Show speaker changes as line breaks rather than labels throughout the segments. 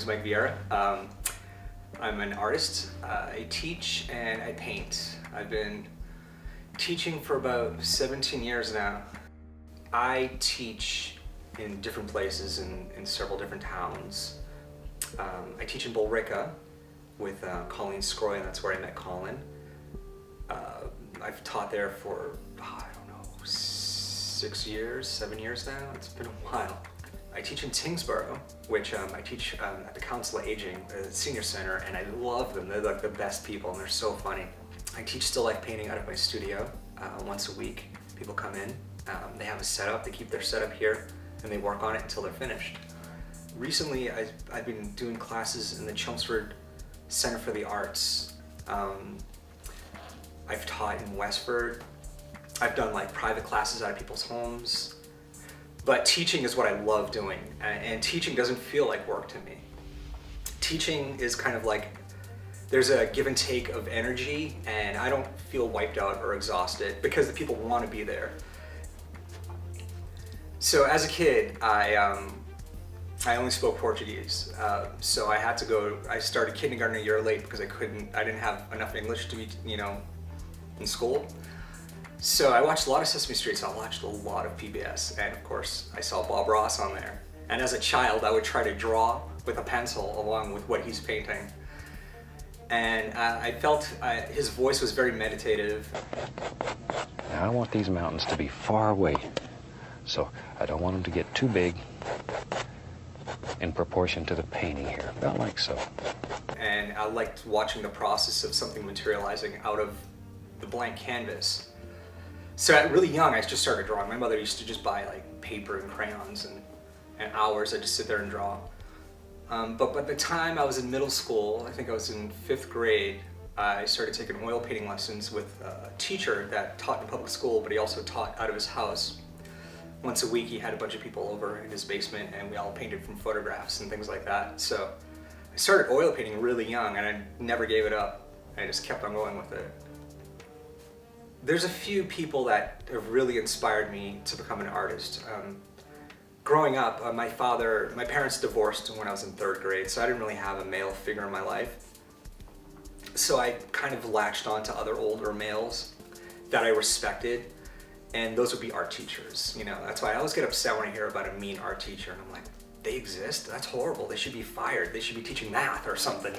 is Mike Vieira. I'm an artist. I teach and I paint. I've been teaching for about 17 years now. I teach in different places in several different towns. I teach in Billerica with Colleen Scroy, and that's where I met Colin. I've taught there for, I don't know, 7 years now. It's been a while. I teach in Tingsboro, which I teach at the Council of Aging, the Senior Center, and I love them. They're like the best people, and they're so funny. I teach still life painting out of my studio once a week. People come in, they have a setup, they keep their setup here, and they work on it until they're finished. Recently, I've been doing classes in the Chelmsford Center for the Arts. I've taught in Westford. I've done like private classes out of people's homes. But teaching is what I love doing, and teaching doesn't feel like work to me. Teaching is kind of like, there's a give and take of energy, and I don't feel wiped out or exhausted because the people want to be there. So as a kid, I only spoke Portuguese, so I had to go. I started kindergarten a year late because I didn't have enough English to be, in school. So I watched a lot of Sesame Street, so I watched a lot of PBS, and of course I saw Bob Ross on there. And as a child, I would try to draw with a pencil along with what he's painting. And I felt his voice was very meditative.
Now I want these mountains to be far away, so I don't want them to get too big in proportion to the painting here, about like so.
And I liked watching the process of something materializing out of the blank canvas. So at really young, I just started drawing. My mother used to just buy like paper and crayons, and hours I'd just sit there and draw. But by the time I was in middle school, I think I was in 5th grade, I started taking oil painting lessons with a teacher that taught in public school, but he also taught out of his house. Once a week he had a bunch of people over in his basement, and we all painted from photographs and things like that. So I started oil painting really young, and I never gave it up. I just kept on going with it. There's a few people that have really inspired me to become an artist. Growing up, my parents divorced when I was in 3rd grade, so I didn't really have a male figure in my life. So I kind of latched on to other older males that I respected, and those would be art teachers. That's why I always get upset when I hear about a mean art teacher, and I'm like, they exist? That's horrible. They should be fired. They should be teaching math or something,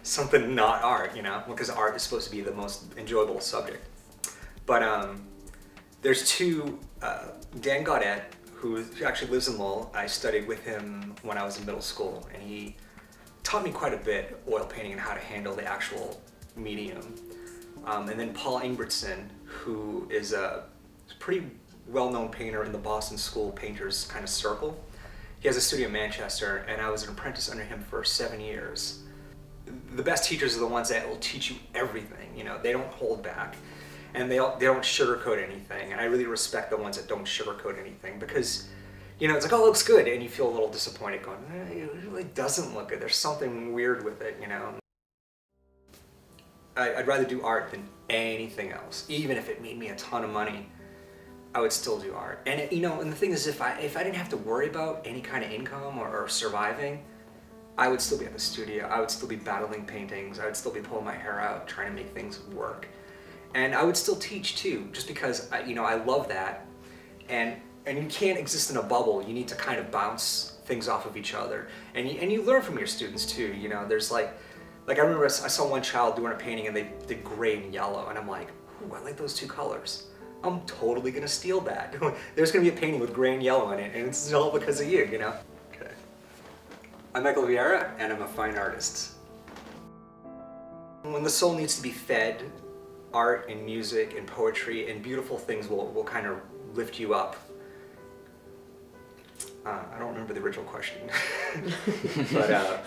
Something not art, because art is supposed to be the most enjoyable subject. But there's two, Dan Gaudette, who actually lives in Lowell. I studied with him when I was in middle school, and he taught me quite a bit oil painting and how to handle the actual medium. And then Paul Ingebrigtsen, who is a pretty well-known painter in the Boston School painters kind of circle. He has a studio in Manchester, and I was an apprentice under him for 7 years. The best teachers are the ones that will teach you everything. They don't hold back. And they don't sugarcoat anything, and I really respect the ones that don't sugarcoat anything, because it's like, oh, it looks good, and you feel a little disappointed going, it really doesn't look good, there's something weird with it, I'd rather do art than anything else. Even if it made me a ton of money, I would still do art. And and the thing is, if I didn't have to worry about any kind of income or surviving, I would still be at the studio, I would still be battling paintings, I would still be pulling my hair out, trying to make things work. And I would still teach too, just because I love that, and you can't exist in a bubble. You need to kind of bounce things off of each other, and you learn from your students too. There's like I remember I saw one child doing a painting, and they did gray and yellow, and I'm like, ooh, I like those two colors. I'm totally gonna steal that. There's gonna be a painting with gray and yellow in it, and it's all because of you, Okay. I'm Michael Vieira, and I'm a fine artist. When the soul needs to be fed, art and music and poetry and beautiful things will kind of lift you up. I don't remember the original question, but